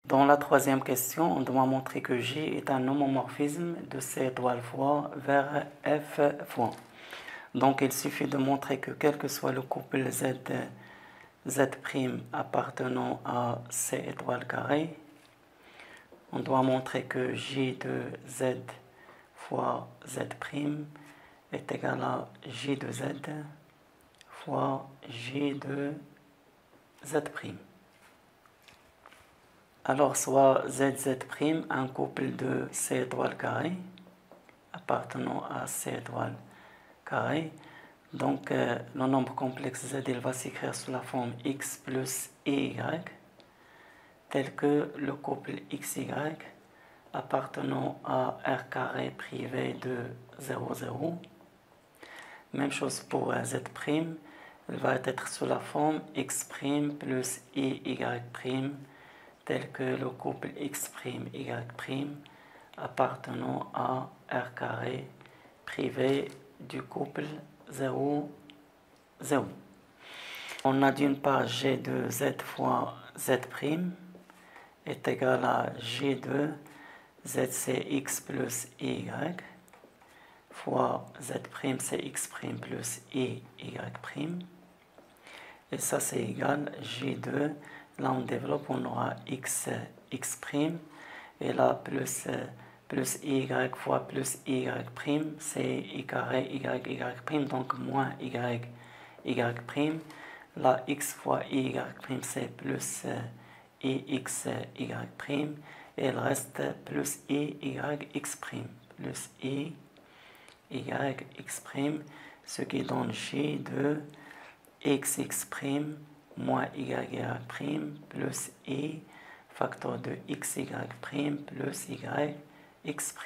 Dans la troisième question, on doit montrer que J est un homomorphisme de C étoile fois vers F fois. Donc il suffit de montrer que quel que soit le couple Z' appartenant à C étoile carré, on doit montrer que J de Z fois Z' est égal à J de Z fois J de Z'. Alors soit ZZ', un couple de C étoile carré appartenant à C étoile carré. Donc le nombre complexe Z il va s'écrire sous la forme X plus IY, tel que le couple XY appartenant à R carré privé de 0, 0. Même chose pour Z', il va être sous la forme X' plus IY', tel que le couple X', Y' appartenant à R carré privé du couple 0, 0. On a d'une part G de Z fois Z' est égal à G de ZCX plus IY fois Z'CX' plus IY'. Et ça c'est égal J2. Là on développe, on aura X', et là plus Y fois plus Y', c'est I carré Y', donc moins Y'. Là X fois Y', c'est plus IX', et il reste plus IYX', plus IYX', ce qui donne J de XX' moins YY' plus I facteur de XY' plus YX'.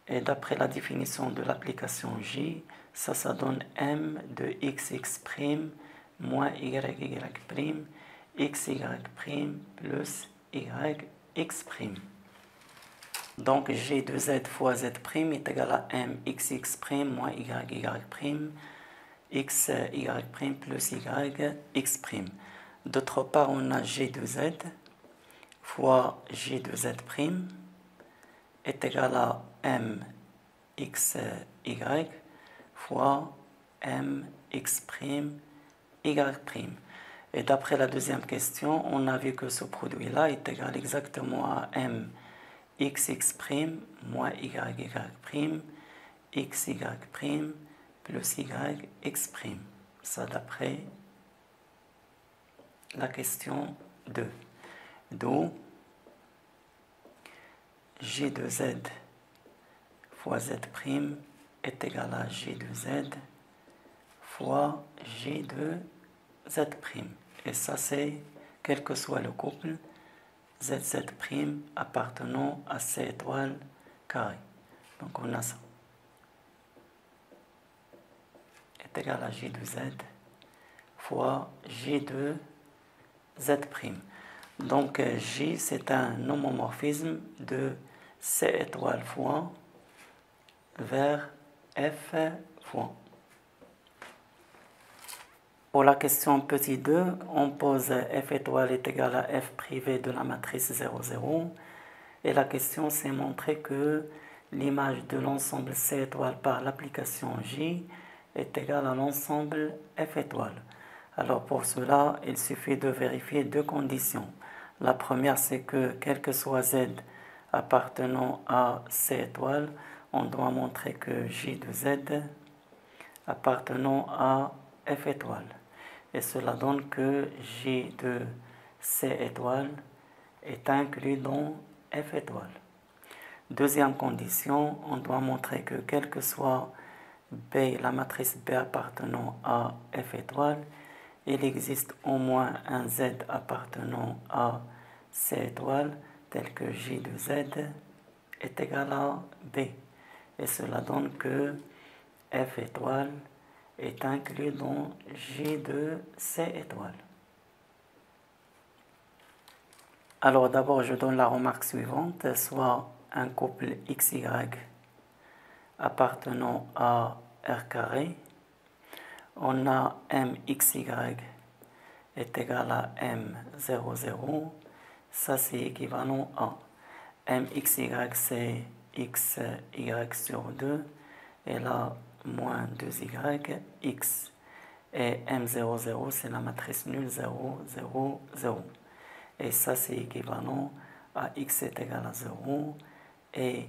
Et d'après la définition de l'application J, ça donne M de XX' moins YY', XY' plus YX'. Donc G de Z fois Z' est égal à M XX' moins YY', XY' plus YX'. D'autre part, on a G de Z fois G de Z' est égal à MXY fois MX', Y'. Et d'après la deuxième question, on a vu que ce produit-là est égal exactement à MXX' moins YY', XY' plus YX'. Ça d'après la question 2. D'où J de Z fois Z' est égal à J de Z fois J de Z'. Et ça c'est quel que soit le couple ZZ' appartenant à C étoile carré. Donc on a ça. Est égal à J de Z fois J de Z'. Donc J c'est un homomorphisme de C étoile fois vers F fois. Pour la question petit 2, on pose F étoile est égal à F privé de la matrice 0, 0. Et la question c'est montrer que l'image de l'ensemble C étoile par l'application J est égale à l'ensemble F étoile. Alors pour cela, il suffit de vérifier deux conditions. La première c'est que quel que soit Z appartenant à C étoile, on doit montrer que J de Z appartenant à F étoile. Et cela donne que J de C étoile est inclus dans F étoile. Deuxième condition, on doit montrer que quel que soit B, la matrice B appartenant à F étoile, il existe au moins un Z appartenant à C étoile, tel que J de Z est égal à B. Et cela donne que F étoile est inclus dans J de C étoile. Alors d'abord je donne la remarque suivante, soit un couple XY appartenant à R carré, on a MXY est égal à M00, ça c'est équivalent à mxy c'est xy sur 2 et là moins 2y x. Et M00 c'est la matrice nulle 0, 0, 0. Et ça c'est équivalent à x est égal à 0 et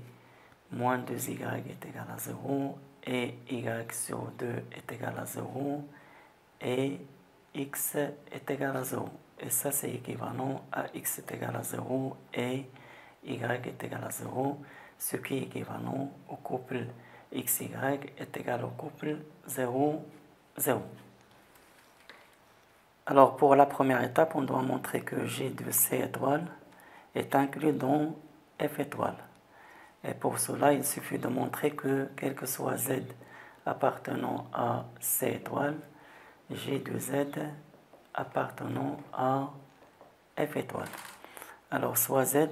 moins 2y est égal à 0 et y sur 2 est égal à 0 et x est égal à 0. Et ça c'est équivalent à x est égal à 0 et y est égal à 0, ce qui est équivalent au couple xy est égal au couple 0, 0. Alors pour la première étape, on doit montrer que G de C étoile est inclus dans F étoile. Et pour cela, il suffit de montrer que quel que soit Z appartenant à C étoile, G de Z appartenant à F étoile. Alors soit Z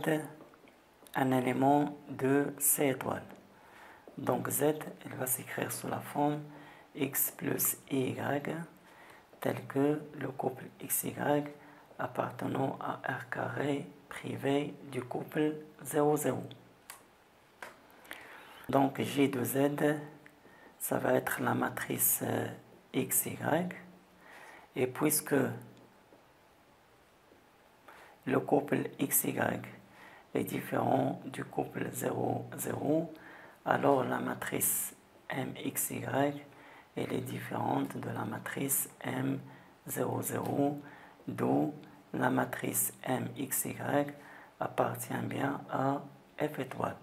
un élément de C étoile. Donc Z, il va s'écrire sous la forme x plus y, tel que le couple xy appartenant à R carré privé du couple 0, 0. Donc G de Z, ça va être la matrice xy. Et puisque le couple xy est différent du couple 0, 0, alors la matrice mxy elle est différente de la matrice M00, d'où la matrice MXY appartient bien à F étoile.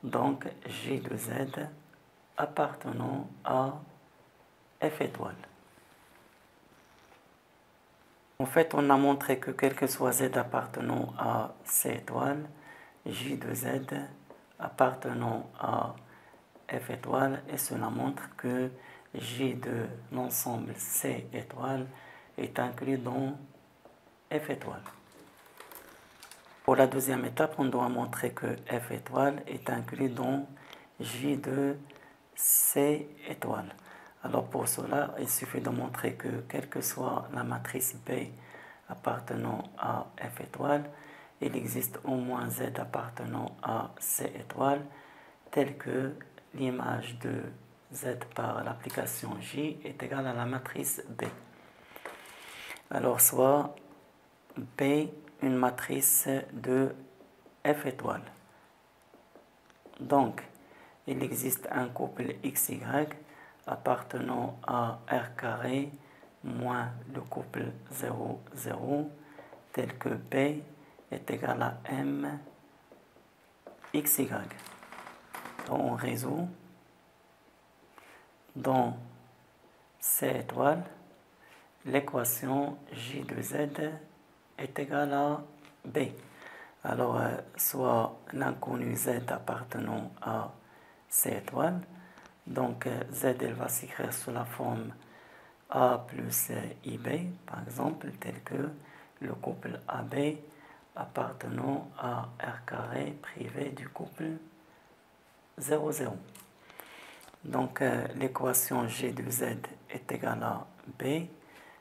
Donc G de Z appartenant à F étoile. En fait, on a montré que quel que soit Z appartenant à C étoile, J de Z appartenant à F étoile, et cela montre que J de l'ensemble C étoile est inclus dans F étoile. Pour la deuxième étape, on doit montrer que F étoile est inclus dans J de C étoile. Alors pour cela, il suffit de montrer que quelle que soit la matrice B appartenant à F étoile, il existe au moins Z appartenant à C étoile, tel que l'image de Z par l'application J est égale à la matrice B. Alors soit B une matrice de F étoile. Donc, il existe un couple XY appartenant à R carré moins le couple 0, 0, tel que B est égal à M XY. Donc, on résout. Dans C étoile, l'équation J de Z est égale à B. Alors, soit l'inconnu Z appartenant à C étoile, donc Z elle va s'écrire sous la forme A plus IB, par exemple, tel que le couple AB appartenant à R carré privé du couple 0, 0. Donc l'équation G de Z est égale à B,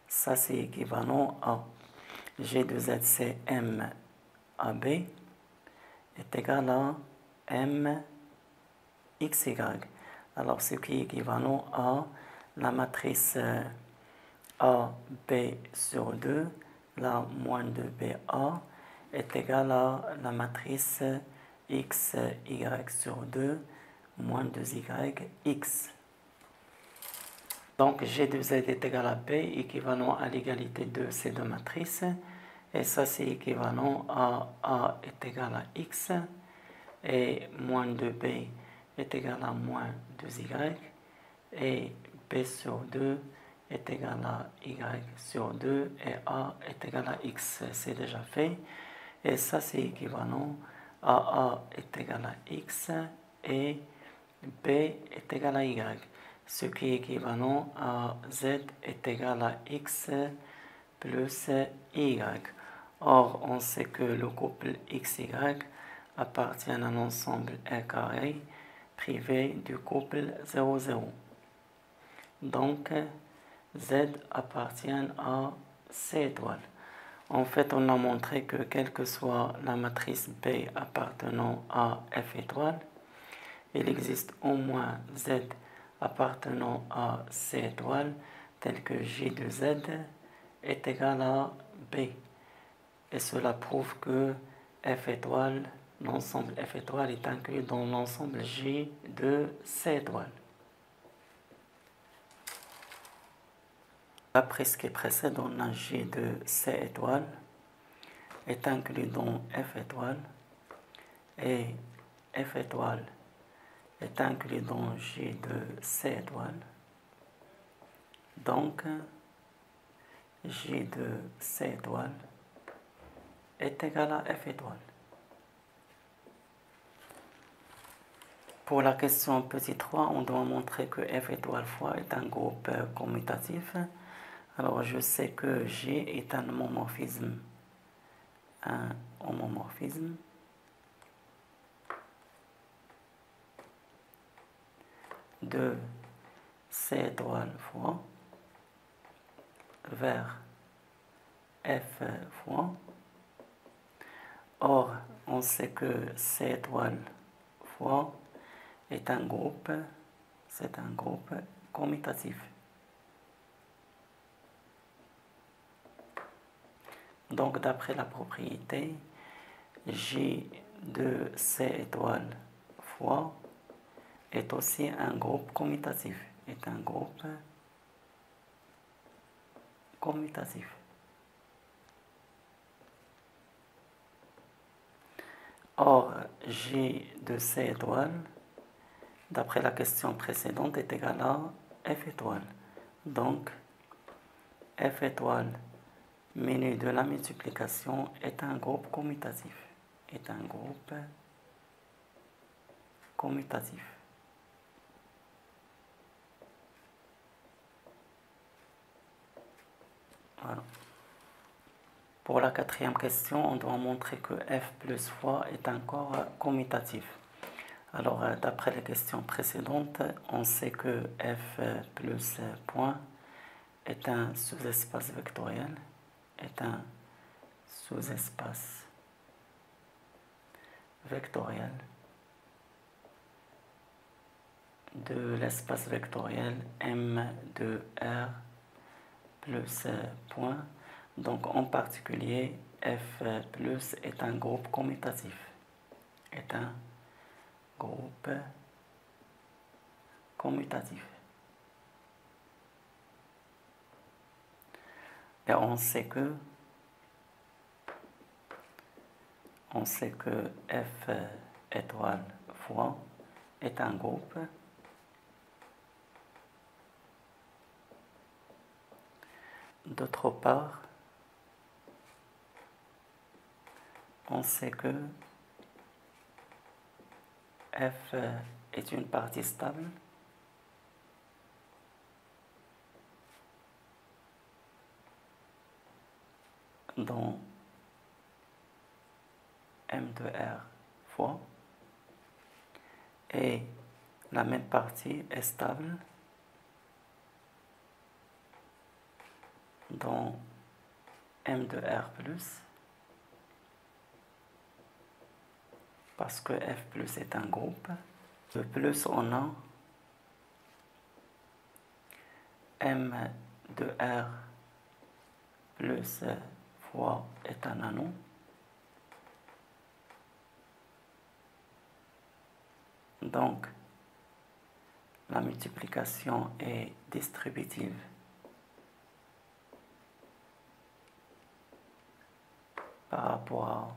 ça c'est équivalent à G de Z c'est M AB est égal à M XY. Alors ce qui est équivalent à la matrice AB sur 2, la moins 2BA est égal à la matrice XY sur 2, moins 2YX. Donc G de Z est égal à B, équivalent à l'égalité de ces deux matrices. Et ça c'est équivalent à A est égal à X et moins 2B est égal à moins 2Y et B sur 2 est égal à Y sur 2 et A est égal à X. C'est déjà fait. Et ça c'est équivalent à A est égal à X et B est égal à Y, ce qui est équivalent à Z est égal à X plus Y. Or, on sait que le couple XY appartient à un ensemble R carré privé du couple 0, 0. Donc, Z appartient à C étoile. En fait, on a montré que quelle que soit la matrice B appartenant à F étoile, il existe au moins Z appartenant à C étoile, tel que J de Z est égal à B. Et cela prouve que F étoile, l'ensemble F étoile est inclus dans l'ensemble J de C étoile. D'après ce qui précède, on a J de C étoile est inclus dans F étoile et F étoile est inclus dans J de C étoile. Donc, J de C étoile est égal à F étoile. Pour la question petit 3, on doit montrer que F étoile fois est un groupe commutatif. Alors, je sais que G est un homomorphisme. Un homomorphisme de C étoile fois vers F fois. Or, on sait que C étoile fois est un groupe, c'est un groupe commutatif. Donc, d'après la propriété, J de C étoile fois est aussi un groupe commutatif. Est un groupe commutatif. Or, J de C étoile, d'après la question précédente, est égal à F étoile. Donc, F étoile menu de la multiplication est un groupe commutatif. Est un groupe commutatif. Voilà. Pour la quatrième question, on doit montrer que F plus fois est encore commutatif. Alors, d'après les questions précédentes, on sait que F plus point est un sous-espace vectoriel, est un sous-espace vectoriel de l'espace vectoriel M de R plus point. Donc, en particulier, F plus est un groupe commutatif. Est un groupe commutatif. Et on sait que F étoile fois est un groupe d'autre part. On sait que F est une partie stable dans M de R fois et la même partie est stable dans M de R plus parce que F plus est un groupe. De plus, on a M de R plus fois est un anneau. Donc, la multiplication est distributive par rapport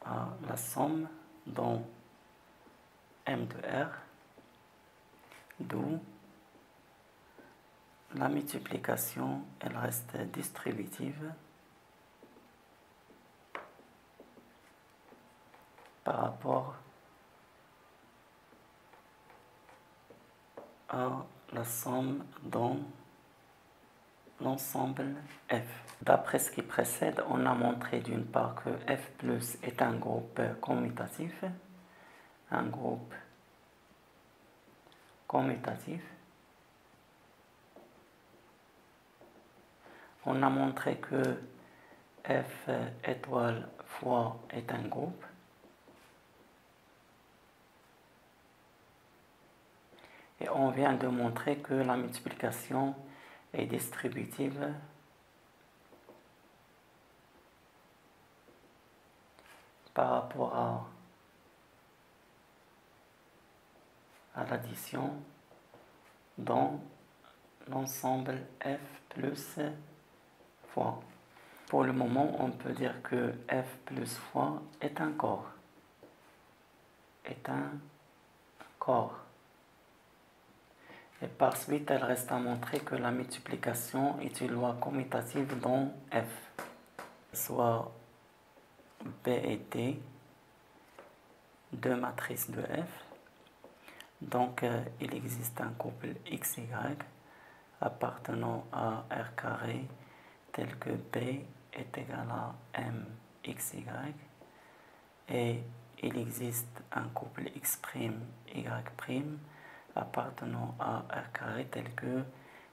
à la somme dans M de R, d'où la multiplication, elle reste distributive par rapport à la somme dans l'ensemble F. D'après ce qui précède, on a montré d'une part que F plus est un groupe commutatif, un groupe commutatif, On a montré que F étoile fois est un groupe. Et on vient de montrer que la multiplication est distributive par rapport à l'addition dans l'ensemble F plus fois. Pour le moment, on peut dire que F plus fois est un corps. Et par suite, il reste à montrer que la multiplication est une loi commutative dans F, soit B et D, deux matrices de F. Donc, il existe un couple XY appartenant à R carré tel que B est égal à MXY et il existe un couple X', Y' appartenant à R carré tel que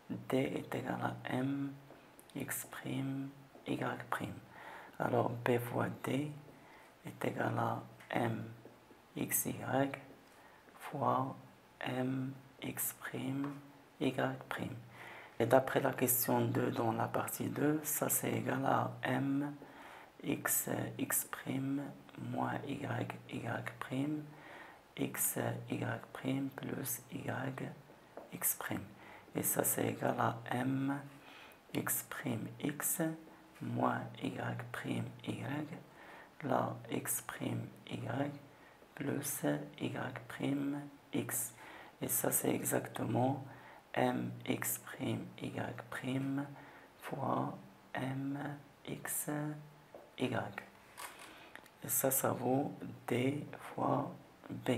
D est égal à MX', Y'. Alors B fois D est égal à MXY fois MX', Y'. Et d'après la question 2 dans la partie 2, ça c'est égal à MX', moins Y', X, Y' plus YX'. Et ça c'est égal à MX', X moins Y', Y, là X', Y plus Y', X. Et ça c'est exactement MX', Y' fois MX', Y. Et ça vaut D fois B.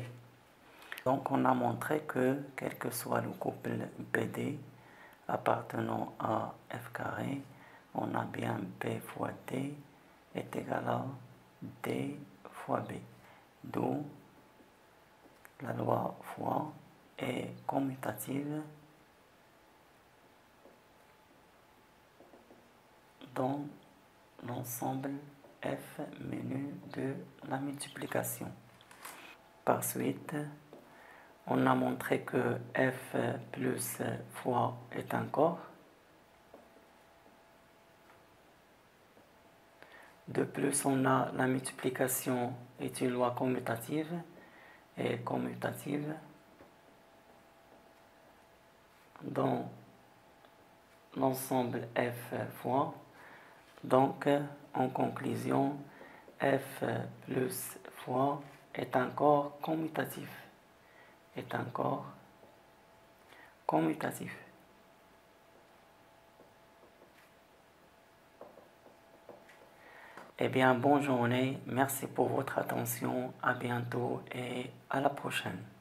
Donc on a montré que, quel que soit le couple BD appartenant à F carré, on a bien B fois D est égal à D fois B. D'où la loi fois est commutative dans l'ensemble F menu de la multiplication. Par suite, on a montré que F plus fois est un corps. De plus, on a la multiplication est une loi commutative et commutative dans l'ensemble F fois. Donc, en conclusion, F plus fois est un corps commutatif. Eh bien, bonne journée, merci pour votre attention, à bientôt et à la prochaine.